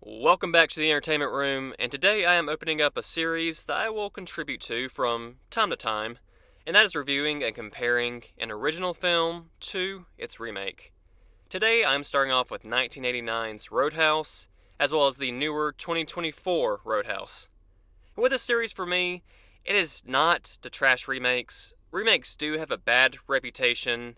Welcome back to the Entertainment Room, and today I am opening up a series that I will contribute to from time to time, and that is reviewing and comparing an original film to its remake. Today I'm starting off with 1989's Roadhouse, as well as the newer 2024 Roadhouse. With this series for me, it is not to trash remakes. Remakes do have a bad reputation,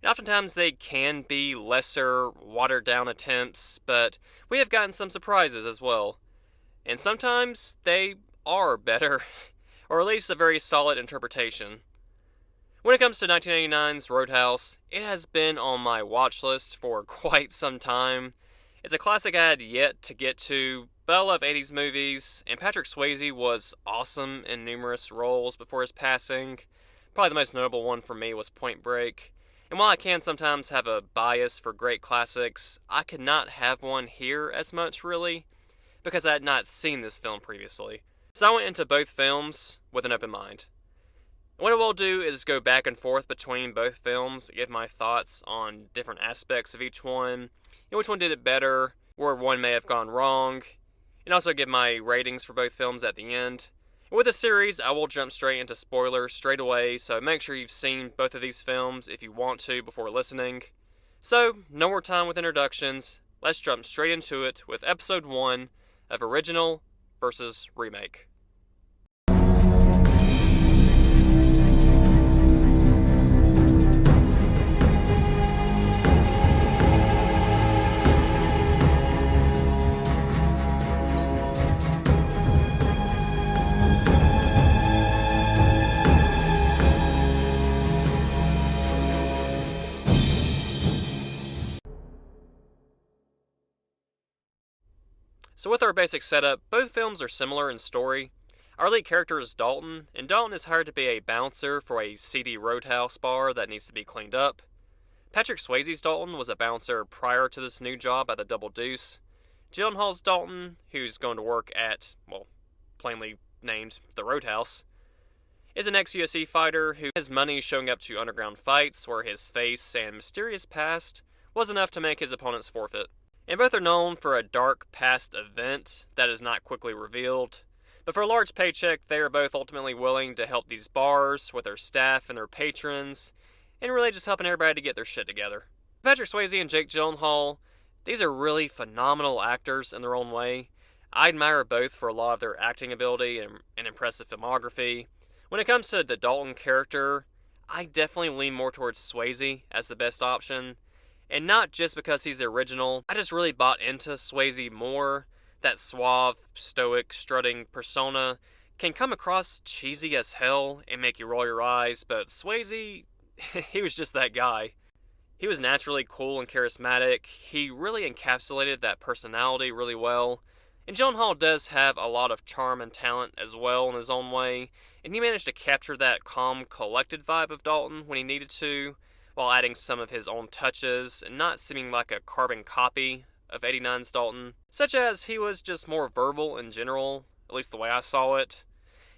and oftentimes they can be lesser, watered down attempts, but we have gotten some surprises as well. And sometimes they are better, or at least a very solid interpretation. When it comes to 1989's Roadhouse, it has been on my watch list for quite some time. It's a classic I had yet to get to, but I love 80s movies, and Patrick Swayze was awesome in numerous roles before his passing. Probably the most notable one for me was Point Break. And while I can sometimes have a bias for great classics, I could not have one here as much, really, because I had not seen this film previously. So I went into both films with an open mind. What I will do is go back and forth between both films, give my thoughts on different aspects of each one, and which one did it better, where one may have gone wrong, and also give my ratings for both films at the end. With the series, I will jump straight into spoilers straight away, so make sure you've seen both of these films if you want to before listening. So, no more time with introductions, let's jump straight into it with episode 1 of Original versus Remake. So with our basic setup, both films are similar in story. Our lead character is Dalton, and Dalton is hired to be a bouncer for a seedy roadhouse bar that needs to be cleaned up. Patrick Swayze's Dalton was a bouncer prior to this new job at the Double Deuce. Gyllenhaal's Dalton, who's going to work at, well, plainly named the Roadhouse, is an ex-UFC fighter who has money showing up to underground fights where his face and mysterious past was enough to make his opponents forfeit. And both are known for a dark past event that is not quickly revealed. But for a large paycheck, they are both ultimately willing to help these bars with their staff and their patrons, and really just helping everybody to get their shit together. Patrick Swayze and Jake Gyllenhaal, these are really phenomenal actors in their own way. I admire both for a lot of their acting ability and impressive filmography. When it comes to the Dalton character, I definitely lean more towards Swayze as the best option. And not just because he's the original, I just really bought into Swayze more. That suave, stoic, strutting persona can come across cheesy as hell and make you roll your eyes, but Swayze, he was just that guy. He was naturally cool and charismatic, he really encapsulated that personality really well, and Gyllenhaal does have a lot of charm and talent as well in his own way, and he managed to capture that calm, collected vibe of Dalton when he needed to, while adding some of his own touches and not seeming like a carbon copy of 89's Dalton, such as he was just more verbal in general, at least the way I saw it,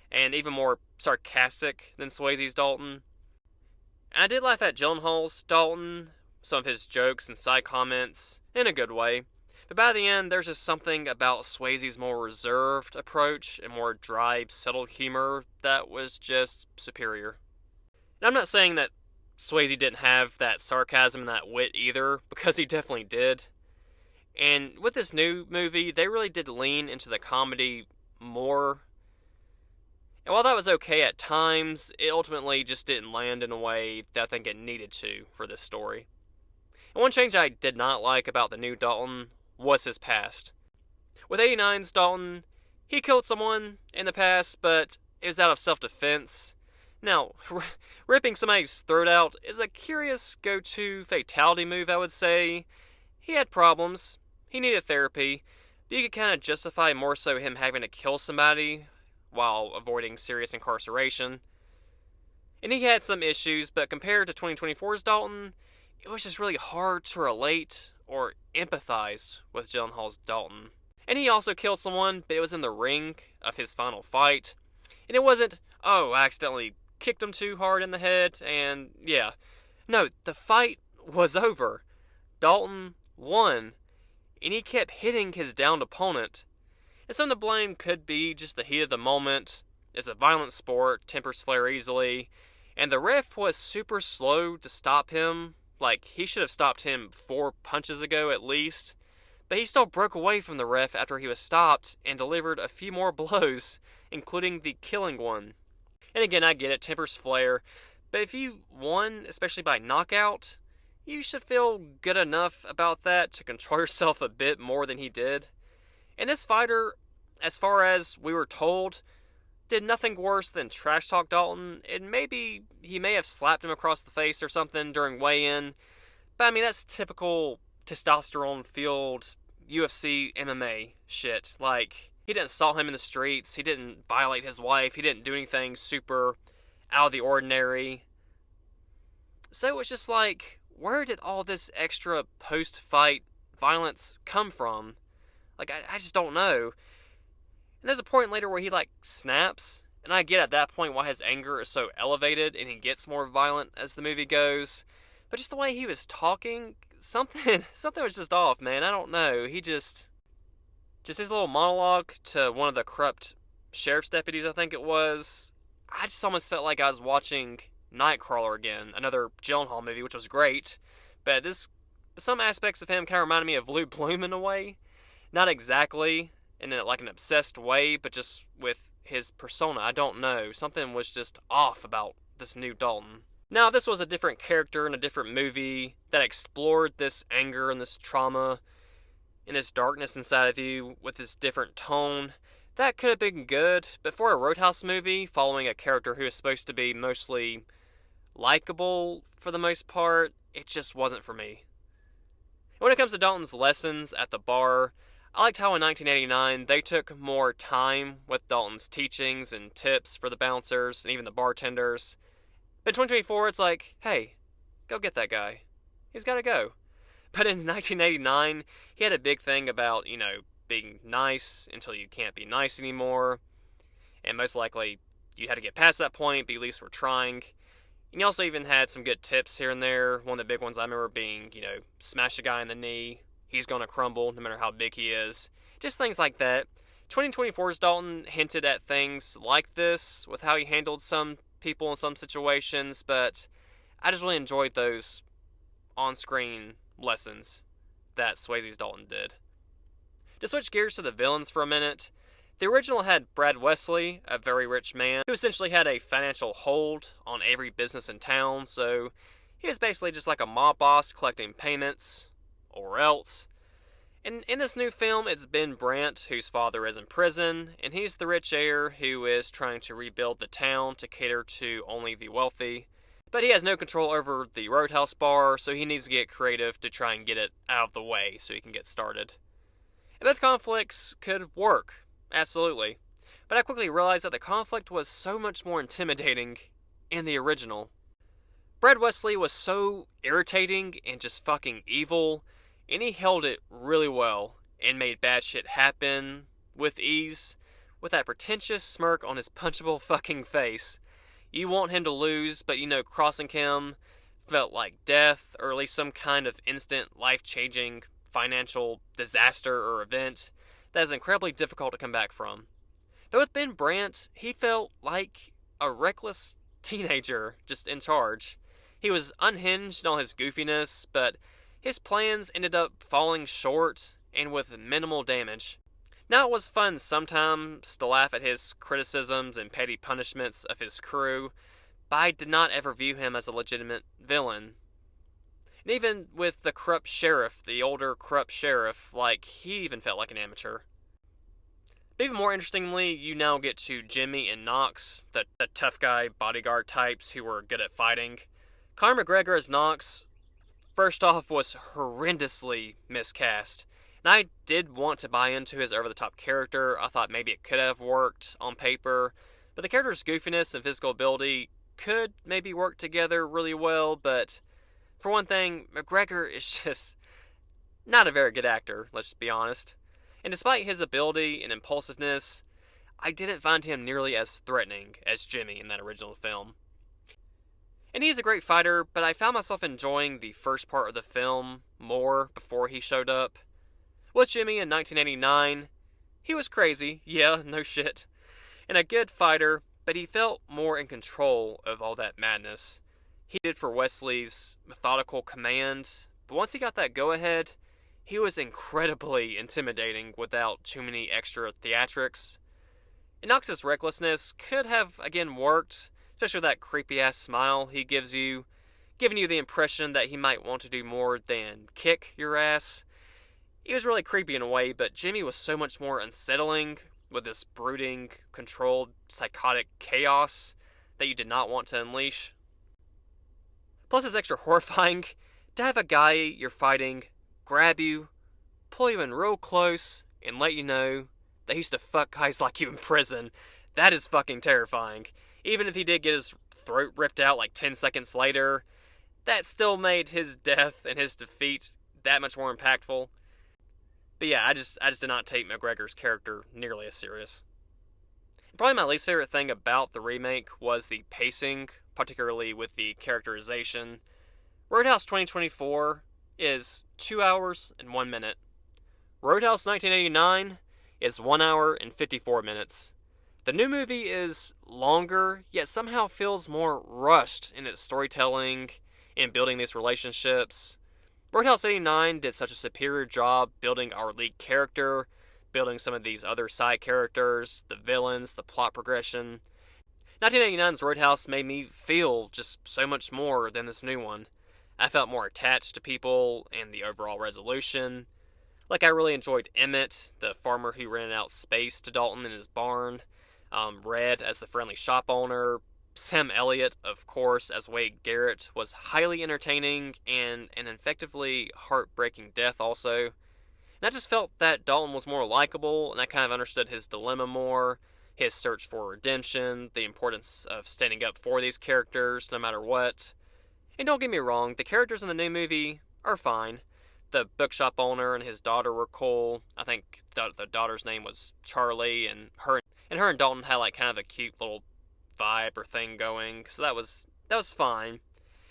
and even more sarcastic than Swayze's Dalton. And I did laugh at Gyllenhaal's Dalton, some of his jokes and side comments, in a good way, but by the end there's just something about Swayze's more reserved approach and more dry, subtle humor that was just superior. And I'm not saying that Swayze didn't have that sarcasm and that wit either, because he definitely did. And with this new movie, they really did lean into the comedy more. And while that was okay at times, it ultimately just didn't land in a way that I think it needed to for this story. And one change I did not like about the new Dalton was his past. With 89's Dalton, he killed someone in the past, but it was out of self-defense. Now, ripping somebody's throat out is a curious go-to fatality move, I would say. He had problems, he needed therapy, but you could kind of justify more so him having to kill somebody while avoiding serious incarceration. And he had some issues, but compared to 2024's Dalton, it was just really hard to relate or empathize with Gyllenhaal's Dalton. And he also killed someone, but it was in the ring of his final fight. And it wasn't, oh, I accidentally kicked him too hard in the head, and yeah. No, the fight was over. Dalton won. and he kept hitting his downed opponent. And some of the blame could be just the heat of the moment. It's a violent sport, tempers flare easily, and the ref was super slow to stop him. Like, he should have stopped him 4 punches ago at least. But he still broke away from the ref after he was stopped and delivered a few more blows, including the killing one. And again, I get it, tempers flare, but if you won, especially by knockout, you should feel good enough about that to control yourself a bit more than he did. And this fighter, as far as we were told, did nothing worse than trash talk Dalton, and maybe he may have slapped him across the face or something during weigh-in, but I mean, that's typical testosterone-fueled UFC MMA shit. Like, he didn't assault him in the streets, he didn't violate his wife, he didn't do anything super out of the ordinary. So it was just like, where did all this extra post-fight violence come from? Like, I just don't know. And there's a point later where he, like, snaps, and I get at that point why his anger is so elevated and he gets more violent as the movie goes. But just the way he was talking, something was just off, man. I don't know. He just his little monologue to one of the corrupt sheriff's deputies, I think it was. I just almost felt like I was watching Nightcrawler again, another Gyllenhaal movie, which was great. But some aspects of him kind of reminded me of Lou Bloom in a way. Not exactly in like an obsessed way, but just with his persona. I don't know. Something was just off about this new Dalton. Now, if this was a different character in a different movie that explored this anger and this trauma and this darkness inside of you with this different tone, that could have been good. But for a Roadhouse movie following a character who is supposed to be mostly likable for the most part, it just wasn't for me. When it comes to Dalton's lessons at the bar, I liked how in 1989 they took more time with Dalton's teachings and tips for the bouncers and even the bartenders. But in 2024, it's like, hey, go get that guy. He's got to go. But in 1989, he had a big thing about, being nice until you can't be nice anymore. And most likely, you had to get past that point, but at least we're trying. And he also even had some good tips here and there. One of the big ones I remember being, smash a guy in the knee. He's going to crumble no matter how big he is. Just things like that. 2024's Dalton hinted at things like this with how he handled some people in some situations, but I just really enjoyed those on-screen lessons that Swayze's Dalton did. To switch gears to the villains for a minute, the original had Brad Wesley, a very rich man, who essentially had a financial hold on every business in town, so he was basically just like a mob boss collecting payments, or else. And in this new film, it's Ben Brandt, whose father is in prison, and he's the rich heir who is trying to rebuild the town to cater to only the wealthy. But he has no control over the Roadhouse bar, so he needs to get creative to try and get it out of the way so he can get started. And both conflicts could work, absolutely. But I quickly realized that the conflict was so much more intimidating in the original. Brad Wesley was so irritating and just fucking evil, and he held it really well and made bad shit happen with ease, with that pretentious smirk on his punchable fucking face. You want him to lose, but crossing him felt like death, or at least some kind of instant life-changing financial disaster or event that is incredibly difficult to come back from. But with Ben Brandt, he felt like a reckless teenager just in charge. He was unhinged in all his goofiness, but his plans ended up falling short and with minimal damage. Now, it was fun sometimes to laugh at his criticisms and petty punishments of his crew, but I did not ever view him as a legitimate villain. And even with the corrupt sheriff, the older corrupt sheriff, he even felt like an amateur. But even more interestingly, you now get to Jimmy and Knox, the tough guy bodyguard types who were good at fighting. Conor McGregor as Knox, first off, was horrendously miscast. And I did want to buy into his over-the-top character. I thought maybe it could have worked on paper. But the character's goofiness and physical ability could maybe work together really well. But for one thing, McGregor is just not a very good actor, let's be honest. And despite his ability and impulsiveness, I didn't find him nearly as threatening as Jimmy in that original film. And he's a great fighter, but I found myself enjoying the first part of the film more before he showed up. With Jimmy in 1989, he was crazy, yeah, no shit, and a good fighter, but he felt more in control of all that madness. He did for Wesley's methodical command, but once he got that go ahead, he was incredibly intimidating without too many extra theatrics. And Knox's recklessness could have again worked, especially with that creepy ass smile he gives you, giving you the impression that he might want to do more than kick your ass. He was really creepy in a way, but Jimmy was so much more unsettling with this brooding, controlled, psychotic chaos that you did not want to unleash. Plus, it's extra horrifying to have a guy you're fighting grab you, pull you in real close, and let you know that he used to fuck guys like you in prison. That is fucking terrifying. Even if he did get his throat ripped out like 10 seconds later, that still made his death and his defeat that much more impactful. But yeah, I just did not take McGregor's character nearly as serious. Probably my least favorite thing about the remake was the pacing, particularly with the characterization. Roadhouse 2024 is 2 hours and 1 minute. Roadhouse 1989 is 1 hour and 54 minutes. The new movie is longer, yet somehow feels more rushed in its storytelling and building these relationships. Roadhouse 89 did such a superior job building our lead character, building some of these other side characters, the villains, the plot progression. 1989's Roadhouse made me feel just so much more than this new one. I felt more attached to people and the overall resolution. Like, I really enjoyed Emmett, the farmer who rented out space to Dalton in his barn. Red as the friendly shop owner. Sam Elliott, of course, as Wade Garrett, was highly entertaining and an effectively heartbreaking death also. And I just felt that Dalton was more likable, and I kind of understood his dilemma more, his search for redemption, the importance of standing up for these characters no matter what. And don't get me wrong, the characters in the new movie are fine. The bookshop owner and his daughter were cool. I think the daughter's name was Charlie, and her and Dalton had like kind of a cute little vibe or thing going, so that was fine.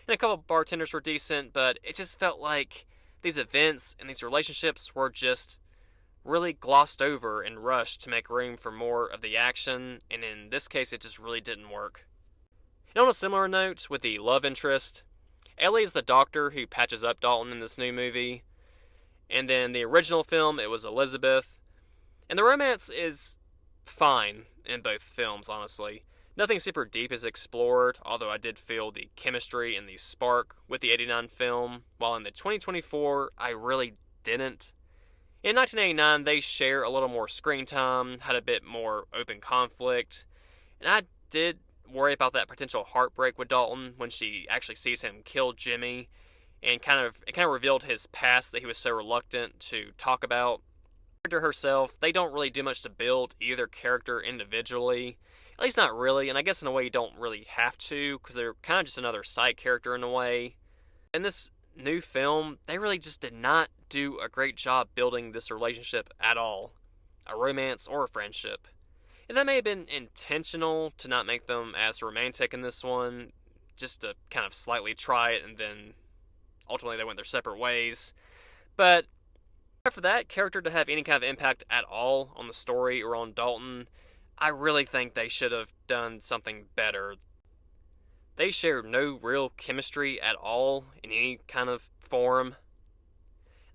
And a couple of bartenders were decent, but it just felt like these events and these relationships were just really glossed over and rushed to make room for more of the action, and in this case it just really didn't work. And on a similar note, with the love interest, Ellie is the doctor who patches up Dalton in this new movie, and then the original film it was Elizabeth, and the romance is fine in both films, honestly. Nothing super deep is explored, although I did feel the chemistry and the spark with the 89 film, while in the 2024 I really didn't. In 1989 they share a little more screen time, had a bit more open conflict, and I did worry about that potential heartbreak with Dalton when she actually sees him kill Jimmy, and it kind of revealed his past that he was so reluctant to talk about. The character herself, they don't really do much to build either character individually, at least not really, and I guess in a way you don't really have to, because they're kind of just another side character in a way. In this new film, they really just did not do a great job building this relationship at all, a romance or a friendship. And that may have been intentional to not make them as romantic in this one, just to kind of slightly try it, and then ultimately they went their separate ways. But for that character to have any kind of impact at all on the story or on Dalton, I really think they should have done something better. They shared no real chemistry at all in any kind of form.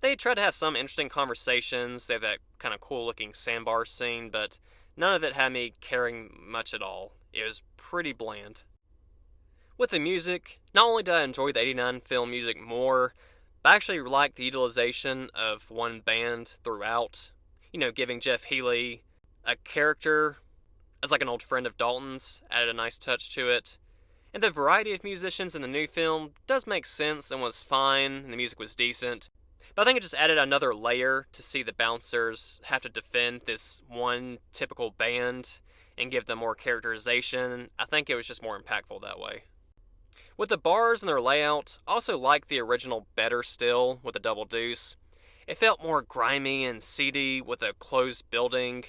They tried to have some interesting conversations, they have that kind of cool looking sandbar scene, but none of it had me caring much at all. It was pretty bland. With the music, not only did I enjoy the 89 film music more, but I actually liked the utilization of one band throughout. You know, giving Jeff Healey a character as like an old friend of Dalton's added a nice touch to it. And the variety of musicians in the new film does make sense and was fine, and the music was decent. But I think it just added another layer to see the bouncers have to defend this one typical band and give them more characterization. I think it was just more impactful that way. With the bars and their layout, I also liked the original better still with the Double Deuce. It felt more grimy and seedy with a closed building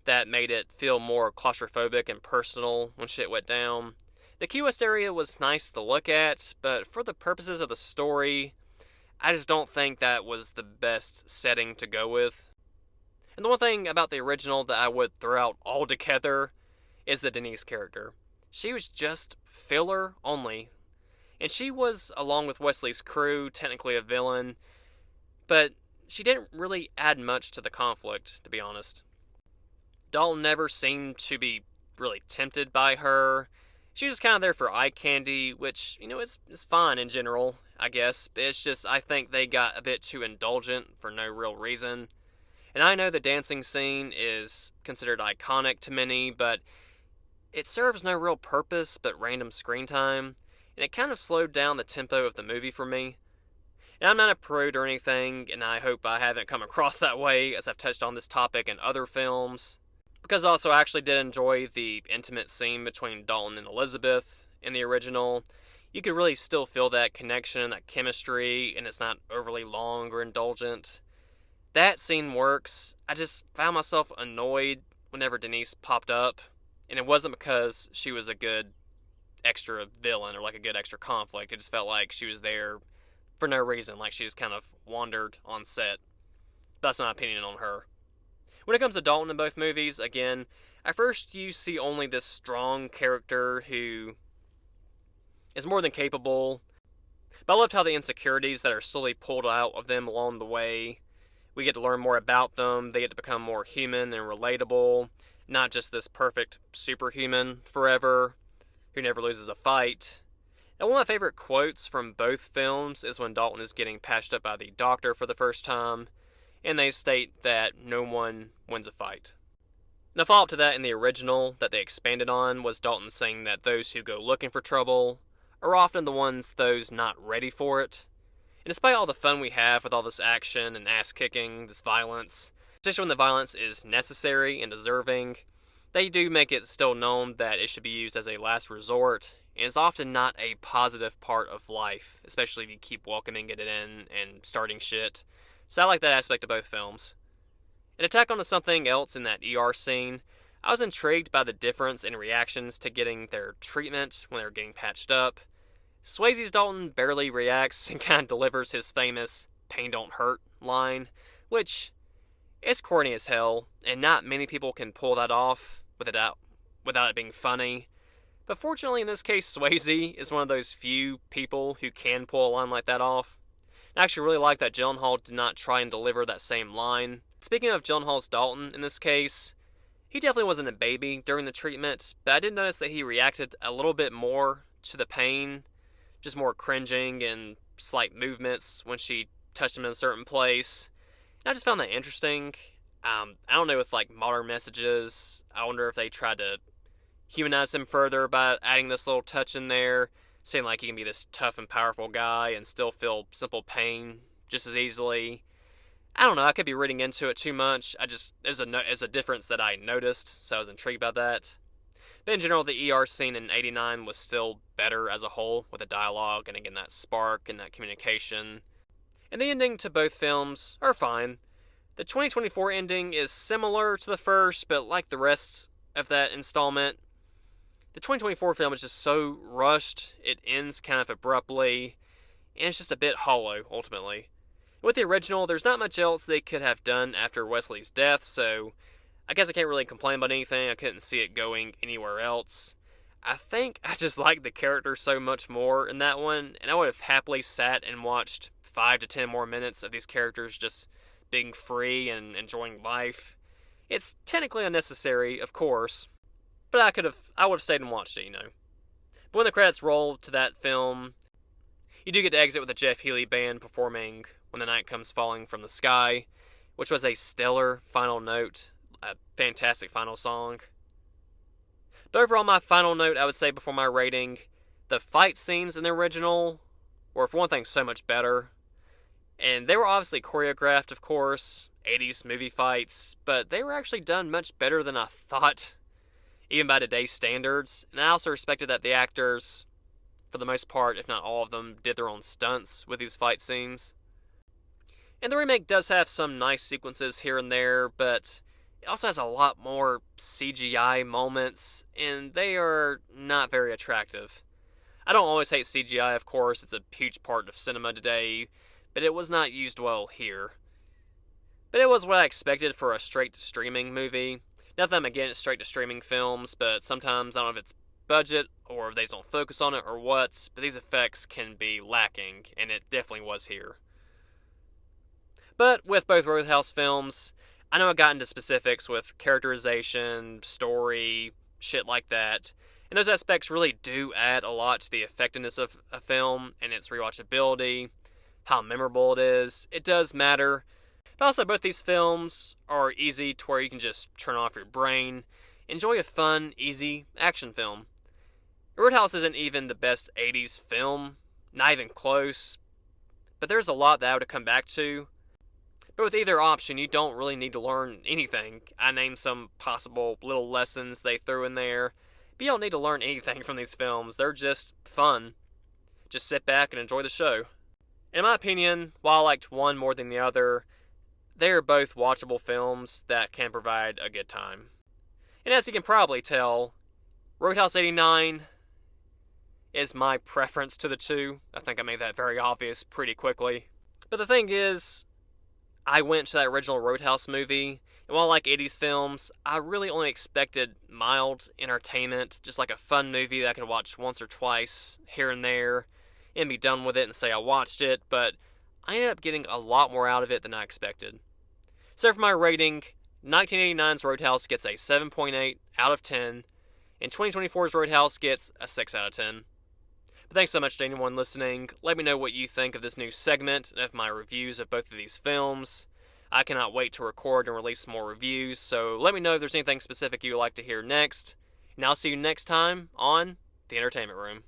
that made it feel more claustrophobic and personal when shit went down. The Key West area was nice to look at, but for the purposes of the story, I just don't think that was the best setting to go with. And the one thing about the original that I would throw out altogether is the Denise character. She was just filler only. And she was, along with Wesley's crew, technically a villain, but she didn't really add much to the conflict, to be honest. Dalton never seemed to be really tempted by her. She was kind of there for eye candy, which, it's fine in general, I guess. It's just, I think they got a bit too indulgent for no real reason. And I know the dancing scene is considered iconic to many, but it serves no real purpose but random screen time, and it kind of slowed down the tempo of the movie for me. And I'm not a prude or anything, and I hope I haven't come across that way as I've touched on this topic in other films. Because also I actually did enjoy the intimate scene between Dalton and Elizabeth in the original. You could really still feel that connection, that chemistry, and it's not overly long or indulgent. That scene works. I just found myself annoyed whenever Denise popped up, and it wasn't because she was a good extra villain or like a good extra conflict. It just felt like she was there for no reason, like she just kind of wandered on set. That's my opinion on her. When it comes to Dalton in both movies, again, at first you see only this strong character who is more than capable, but I loved how the insecurities that are slowly pulled out of them along the way, we get to learn more about them, they get to become more human and relatable, not just this perfect superhuman forever, who never loses a fight. And one of my favorite quotes from both films is when Dalton is getting patched up by the doctor for the first time, and they state that no one wins a fight. Now, follow-up to that in the original that they expanded on was Dalton saying that those who go looking for trouble are often the ones those not ready for it. And despite all the fun we have with all this action and ass-kicking, this violence, especially when the violence is necessary and deserving, they do make it still known that it should be used as a last resort, and it's often not a positive part of life, especially if you keep welcoming it in and starting shit. So I like that aspect of both films. And to tack onto something else in that ER scene, I was intrigued by the difference in reactions to getting their treatment when they were getting patched up. Swayze's Dalton barely reacts and kind of delivers his famous "pain don't hurt" line, which is corny as hell, and not many people can pull that off without it being funny. But fortunately in this case, Swayze is one of those few people who can pull a line like that off. I actually really like that Gyllenhaal did not try and deliver that same line. Speaking of Gyllenhaal's Dalton in this case, he definitely wasn't a baby during the treatment, but I did notice that he reacted a little bit more to the pain, just more cringing and slight movements when she touched him in a certain place. And I just found that interesting. I don't know, with like modern messages, I wonder if they tried to humanize him further by adding this little touch in there, saying like he can be this tough and powerful guy and still feel simple pain just as easily. I don't know, I could be reading into it too much. There's a difference that I noticed, so I was intrigued by that. But in general, the ER scene in '89 was still better as a whole, with the dialogue and again that spark and that communication. And the ending to both films are fine. The 2024 ending is similar to the first, but like the rest of that installment, the 2024 film is just so rushed, it ends kind of abruptly, and it's just a bit hollow, ultimately. With the original, there's not much else they could have done after Wesley's death, so I guess I can't really complain about anything. I couldn't see it going anywhere else. I think I just like the character so much more in that one, and I would have happily sat and watched 5 to 10 more minutes of these characters just being free and enjoying life. It's technically unnecessary, of course, but I would have stayed and watched it, But when the credits roll to that film, you do get to exit with the Jeff Healey band performing When the Night Comes Falling from the Sky, which was a stellar final note, a fantastic final song. But overall, my final note, I would say before my rating, the fight scenes in the original were, for one thing, so much better. And they were obviously choreographed, of course, 80s movie fights, but they were actually done much better than I thought, even by today's standards. And I also respected that the actors, for the most part, if not all of them, did their own stunts with these fight scenes. And the remake does have some nice sequences here and there, but it also has a lot more CGI moments, and they are not very attractive. I don't always hate CGI, of course, it's a huge part of cinema today, but it was not used well here. But it was what I expected for a straight-to-streaming movie. Nothing I'm against straight-to-streaming films, but sometimes I don't know if it's budget or if they don't focus on it or what, but these effects can be lacking, and it definitely was here. But with both Roadhouse films, I know I got into specifics with characterization, story, shit like that, and those aspects really do add a lot to the effectiveness of a film and its rewatchability, how memorable it is. It does matter. But also, both these films are easy to where you can just turn off your brain, enjoy a fun, easy action film. Roadhouse isn't even the best 80s film, not even close, but there's a lot that I would come back to. But with either option, you don't really need to learn anything. I named some possible little lessons they threw in there, but you don't need to learn anything from these films. They're just fun. Just sit back and enjoy the show. In my opinion, while I liked one more than the other, they are both watchable films that can provide a good time. And as you can probably tell, Roadhouse 89 is my preference to the two. I think I made that very obvious pretty quickly. But the thing is, I went to that original Roadhouse movie, and while I like 80s films, I really only expected mild entertainment, just like a fun movie that I could watch once or twice, here and there, and be done with it and say I watched it, but I ended up getting a lot more out of it than I expected. So for my rating, 1989's Roadhouse gets a 7.8 out of 10, and 2024's Roadhouse gets a 6 out of 10. But thanks so much to anyone listening. Let me know what you think of this new segment and of my reviews of both of these films. I cannot wait to record and release more reviews, so let me know if there's anything specific you'd like to hear next. And I'll see you next time on The Entertainment Room.